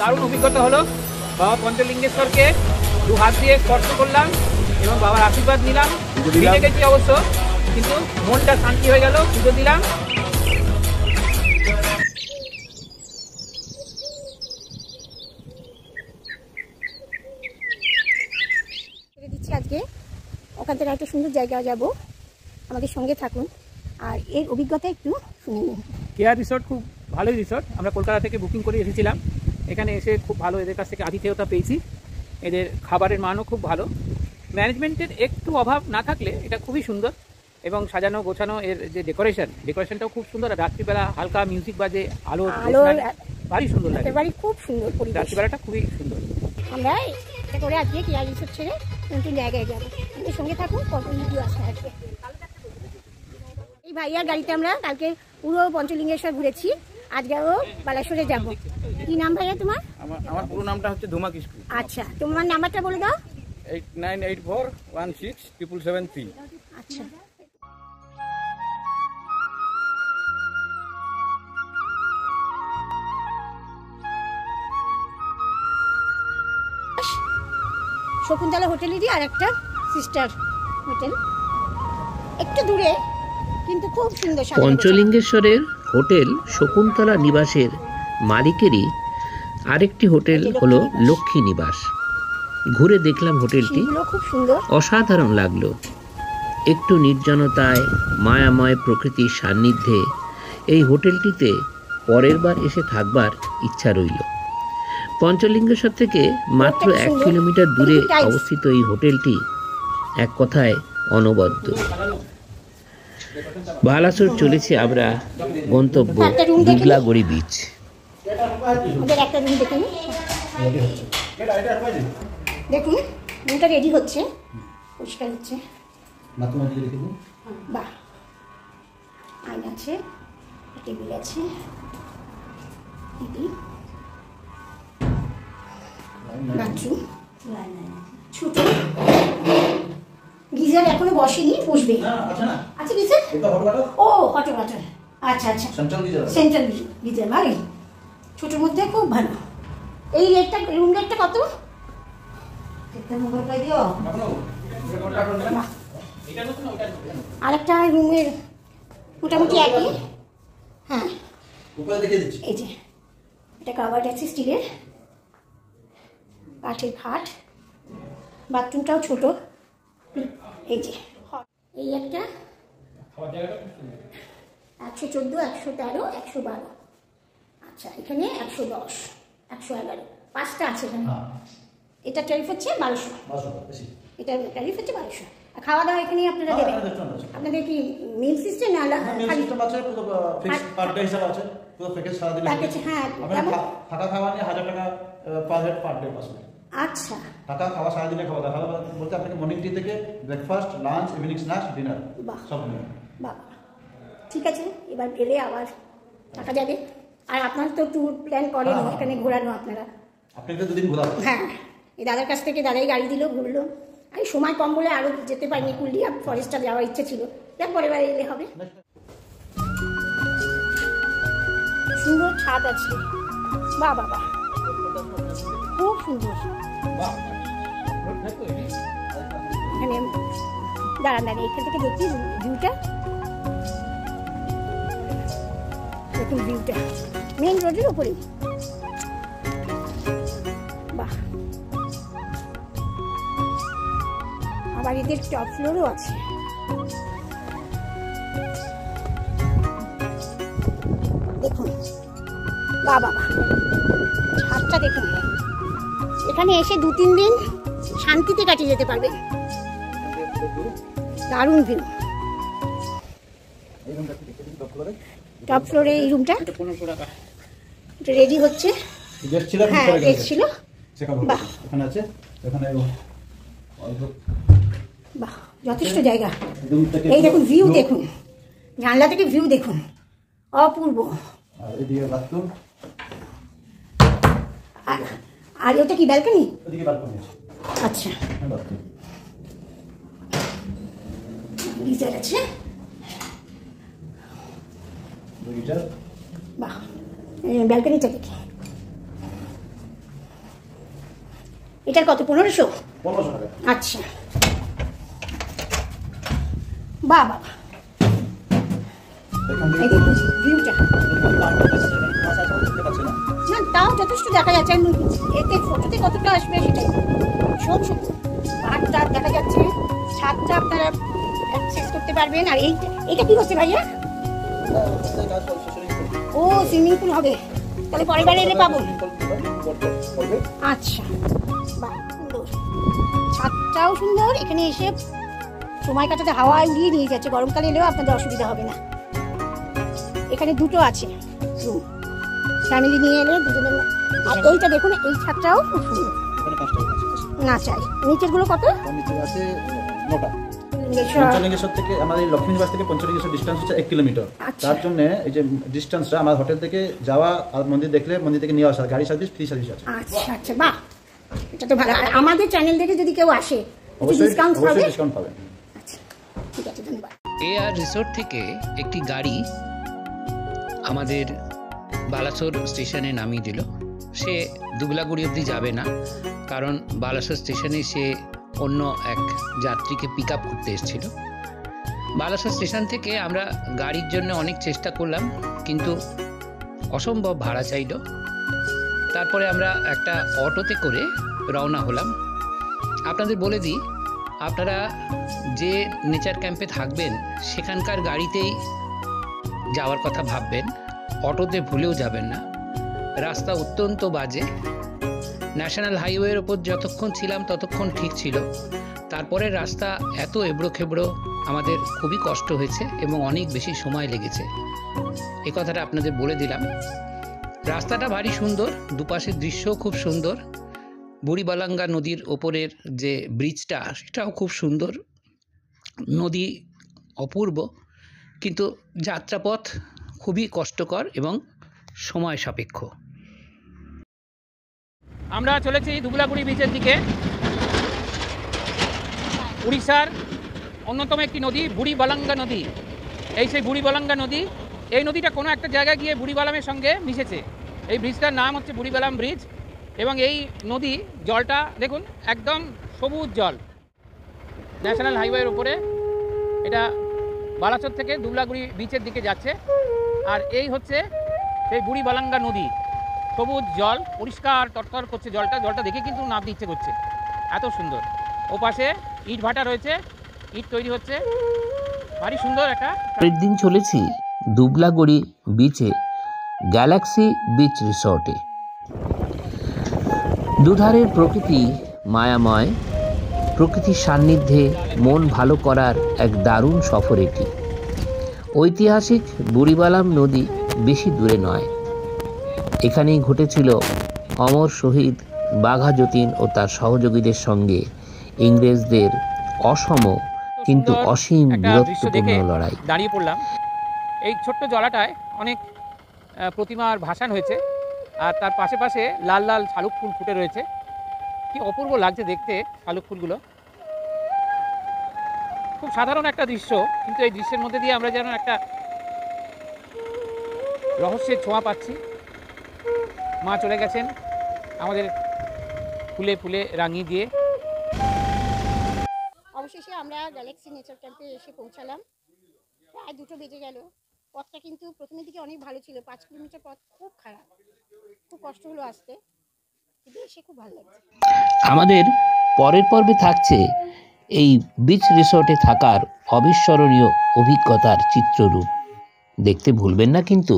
দারুণ অভিজ্ঞতা হলো। বাবা পঞ্চলিঙ্গেশ্বরকে দু হাত দিয়ে স্পর্শ করলাম এবং বাবার আশীর্বাদ নিলাম। ভিজে গেছি অবশ্য, কিন্তু মনটা শান্তি হয়ে গেল। পুজো দিলাম। দিচ্ছি আজকে ওখান থেকে একটা সুন্দর জায়গা যাব, আমাদের সঙ্গে থাকুন আর এর অভিজ্ঞতা একটু শুনে নিন। কেয়ার রিসোর্ট খুব ভালোই রিসোর্ট। আমরা কলকাতা থেকে বুকিং করে এসেছিলাম, এখানে এসে খুব ভালো এদের কাছ থেকে আতিথেয়তা পেয়েছি। এদের খাবারের মানও খুব ভালো। ম্যানেজমেন্টের একটু অভাব না থাকলে এটা খুবই সুন্দর এবং সাজানো গোছানো। এর যে ডেকোরেশনটাও খুব সুন্দর। রাত্রিবেলা হালকা মিউজিক বাজে, আলো ভারী সুন্দর লাগে, খুব সুন্দর পরিবেশ। রাত্রিবেলাটা খুবই সুন্দর। আমরা এটা করে আজকে কেয়ার রিসোর্ট ছেড়ে নতুন জায়গায় যাবো, আমাদের সঙ্গে থাকুন, কত ভিডিও আসতে আসবে। এই ভাইয়ার গাড়িতে আমরা কালকে পুরো পঞ্চলিঙ্গেশ্বর ঘুরেছি, আজকেও বালাসোরে যাবো। কি নাম ভাইয়া তোমার? আমার পুরো নামটা হচ্ছে ধুমা কিস্কু। আচ্ছা, তোমার নাম্বারটা বলে দাও। 8984167773। আচ্ছা, শকুন্তলা হোটেলেরই আর একটা সিস্টার হোটেল, একটু দূরে কিন্তু খুব সুন্দর। পঞ্চলিঙ্গেশ্বরের হোটেল শকুন্তলা নিবাসের মালিকেরই আরেকটি হোটেল হলো লক্ষ্মী নিবাস। ঘুরে দেখলাম হোটেলটি, খুব সুন্দর, অসাধারণ লাগলো। একটু নির্জনতায়, মায়াময় প্রকৃতির সান্নিধ্যে এই হোটেলটিতে পরের বার এসে থাকবার ইচ্ছা রইল। পঞ্চলিঙ্গেশ্বর থেকে মাত্র 1 কিলোমিটার দূরে অবস্থিত এই হোটেলটি এক কথায় অনবদ্য। বালাসোর চলেছি আমরা গন্তব্য দুবলাগড়ি বিচ। দেখুন রুমটা রেডি হচ্ছে, পরিষ্কার হচ্ছে। বাহ, আয়না আছে, টেবিল আছে, বাথরুম ছোট, গিজার এখনো বসেনি, বসবে। আচ্ছা গিজার, ও হট ওয়াটার, আচ্ছা আচ্ছা, সেন্ট্রাল গিজার ভালোই, ছোটোর মধ্যে খুব ভালো। এই রেটটা, রুম রেটটা কত? আরেকটা রুমের মোটামুটি একই। হ্যাঁ, এই যে এটা কাভার্ড আছে স্টিলের, কাঠের খাট, বাথরুমটাও ছোট। এই যে এই একটা 114, 113, 112। আচ্ছা, এখানে 110, 111, 5টা আছে এখানে। এটা ট্যারিফ হচ্ছে 1200, এটা ট্যারিফ হচ্ছে 1200। আর খাওয়া দাওয়া এখানে আপনারা দেবেন? আপনাদের কি মিল সিস্টেম না থাকা খাওয়া নিয়ে 1000 টাকা per head per day pass. আচ্ছা, থাকা খাওয়া সারাদিনে খাওয়া দাওয়া বলতে আপনাকে মর্নিং টি থেকে breakfast, lunch, evening snacks, dinner সব নিয়ে। বাহ, ঠিক আছে, এবার গেলে আবার টাকা যাবে। আর আপনার তো ট্যুর প্ল্যান করেন এখানে ঘোরানো, আপনারা আপনাকে 2 দিন ঘোরাবো। হ্যাঁ, এই দাদার কাছ থেকে দাদাই গাড়ি দিল, ঘুরলো। আর সময় কম বলে আরও যেতে পারিনি, কুলডিয়া ফরেস্টটা যাওয়ার ইচ্ছে ছিল, দেখ পরের বার এলে হবে। সুন্দর ছাদ আছে, বাহ বাবা, খুব সুন্দর। এখানে দাঁড়ান, এখান থেকে দেখি ভিউটা, দেখুন ভিউটা মেইন রোডের উপরে। বাহ, আবার এদের টপ ফ্লোরও আছে। দেখুন, বাহ বাবা, ছাদটা দেখুন। এখানে এসে 2-3 দিন শান্তিতে কাটিয়ে যেতে পারবেন, দারুণ ভিউ। টপ ফ্লোরে এই রুমটা রেডি হচ্ছে। হ্যাঁ, গেস্ট ছিল। বাহ, বাহ, যথেষ্ট জায়গা। এই দেখুন ভিউ, দেখুন জানলা থেকে ভিউ দেখুন, অপূর্ব। আর ওটা কি ব্যালকনি? আচ্ছা, গিজার আছে। বাহ, ব্যালকনিটা দেখি, এটার কত 1500? 1500 টাকা। আচ্ছা, বাহ বাহ, এখান থেকে এই দেখুন ভিউটা, না তাও যথেষ্ট দেখা যাচ্ছে। আমি এতে ফটোতে কতটা আসবে সেটাই সব সুন্দর। পাহাড়টা দেখা যাচ্ছে, ছাদটা আপনারা অ্যাক্সেস করতে পারবেন। আর এইটা কি হচ্ছে ভাইয়া? ও সুইমিং পুল হবে, তাহলে পরের বারে এলে পাবো। আচ্ছা, বাহ সুন্দর, ছাদটাও সুন্দর। এখানে এসে সময় কাটাতে হাওয়া উড়িয়ে নিয়ে যাচ্ছে, গরমকালে এলেও আপনাদের অসুবিধা হবে না। এখানে দুটো আছে রুম, ফ্যামিলি নিয়ে এলে দুজনের। আর এইটা দেখুন, এই ছাদটাও খুব সুন্দর। না চাই নিচের গুলো কত? নিচে আছে 9টা। পঞ্চলিঙ্গেশ্বর থেকে আমাদের লক্ষ্মীনিবাস থেকে পঞ্চলিঙ্গেশ্বর ডিস্টেন্স হচ্ছে 1 কিলোমিটার। তার জন্য এই যে ডিস্টেন্সটা আমার হোটেল থেকে যাওয়া আর মন্দির দেখলে মন্দির থেকে নিয়ে আসা গাড়ি সার্ভিস, ফ্রি সার্ভিস আছে। আচ্ছা আচ্ছা, বাহ, এটা তো ভালো। আর আমাদের চ্যানেল দেখে যদি কেউ আসে ডিসকাউন্ট পাবে? অবশ্যই ডিসকাউন্ট পাবে। আচ্ছা ঠিক আছে, ধন্যবাদ। এআর রিসোর্ট থেকে একটি গাড়ি আমাদের বালাসোর স্টেশনে নামিয়ে দিল। সে দুবলাগুড়ি অবধি যাবে না, কারণ বালাসোর স্টেশনে সে অন্য এক যাত্রীকে পিক আপ করতে এসেছিল। বালাসোর স্টেশন থেকে আমরা গাড়ির জন্য অনেক চেষ্টা করলাম, কিন্তু অসম্ভব ভাড়া চাইল। তারপরে আমরা একটা অটোতে করে রওনা হলাম। আপনাদের বলে দিই, আপনারা যে নেচার ক্যাম্পে থাকবেন সেখানকার গাড়িতেই যাওয়ার কথা ভাববেন, অটোতে ভুলেও যাবেন না। রাস্তা অত্যন্ত বাজে। ন্যাশনাল হাইওয়ের ওপর যতক্ষণ ছিলাম ততক্ষণ ঠিক ছিল, তারপরে রাস্তা এত এবড়ো খেবড়ো, আমাদের খুবই কষ্ট হয়েছে এবং অনেক বেশি সময় লেগেছে। এ কথাটা আপনাদের বলে দিলাম। রাস্তাটা ভারী সুন্দর, দুপাশের দৃশ্যও খুব সুন্দর। বুড়িবালাঙ্গা নদীর ওপরের যে ব্রিজটা সেটাও খুব সুন্দর। নদী অপূর্ব, কিন্তু যাত্রাপথ খুবই কষ্টকর এবং সময় সাপেক্ষ। আমরা চলেছি দুবলাগুড়ি বিচের দিকে। উড়িষ্যার অন্যতম একটি নদী বুড়িবালাঙ্গা নদী। এই সেই বুড়িবালাঙ্গা নদী, এই নদীটা কোনো একটা জায়গায় গিয়ে বুড়িবালামের সঙ্গে মিশেছে। এই ব্রিজটার নাম হচ্ছে বুড়িবালাম ব্রিজ। এবং এই নদী জলটা দেখুন একদম সবুজ জল। ন্যাশনাল হাইওয়ের উপরে এটা বালাসোর থেকে দুবলাগুড়ি বিচের দিকে যাচ্ছে। আর এই হচ্ছে সেই বুড়িবালাঙ্গা নদী, সবুজ জল, পরিষ্কার টটকর করছে জলটা। জলটা দেখে কিন্তু নামতে ইচ্ছে করছে, এত সুন্দর। ও পাশে ইট ভাটা রয়েছে, ইট তৈরি হচ্ছে, ভারী সুন্দর একটা। পরের দিন চলেছি দুবলাগুড়ি বিচে গ্যালাক্সি বিচ রিসর্টে। দুধারের প্রকৃতি মায়াময়, প্রকৃতির সান্নিধ্যে মন ভালো করার এক দারুণ সফর এটি। ঐতিহাসিক বুড়িবালাম নদী বেশি দূরে নয়। এখানেই ঘটেছিল অমর শহীদ বাঘা যতীন ও তার সহযোগীদের সঙ্গে ইংরেজদের অসম কিন্তু অসীম বীরত্বপূর্ণ লড়াই। দাঁড়িয়ে পড়লাম। এই ছোট্ট জলাটায় অনেক প্রতিমার ভাসান হয়েছে, আর তার পাশে পাশে লাল লাল শালুক ফুল ফুটে রয়েছে। কি অপূর্ব লাগছে দেখতে শালুক ফুলগুলো। খুব সাধারণ একটা দৃশ্য, কিন্তু এই দৃশ্যের মধ্যে দিয়ে আমরা যেন একটা রহস্যের ছোঁয়া পাচ্ছি। মা চলে গেছেন আমাদের ফুলে ফুলে রাঙিয়ে দিয়ে। অবশেষে আমরা গ্যালাক্সি নেচার ক্যাম্পে এসে পৌঁছালাম। প্রায় 2টো বেজে গেল। পথটা কিন্তু প্রথমের দিকে অনেক ভালো ছিল, 5 কিলোমিটার পথ খুব খারাপ, খুব কষ্ট হলো আসতে, কিন্তু এসে খুব ভালো লাগছে। আমাদের পরের পর্বে থাকছে এই বিচ রিসোর্টে থাকার অবিস্মরণীয় অভিজ্ঞতার চিত্ররূপ। দেখতে ভুলবেন না কিন্তু।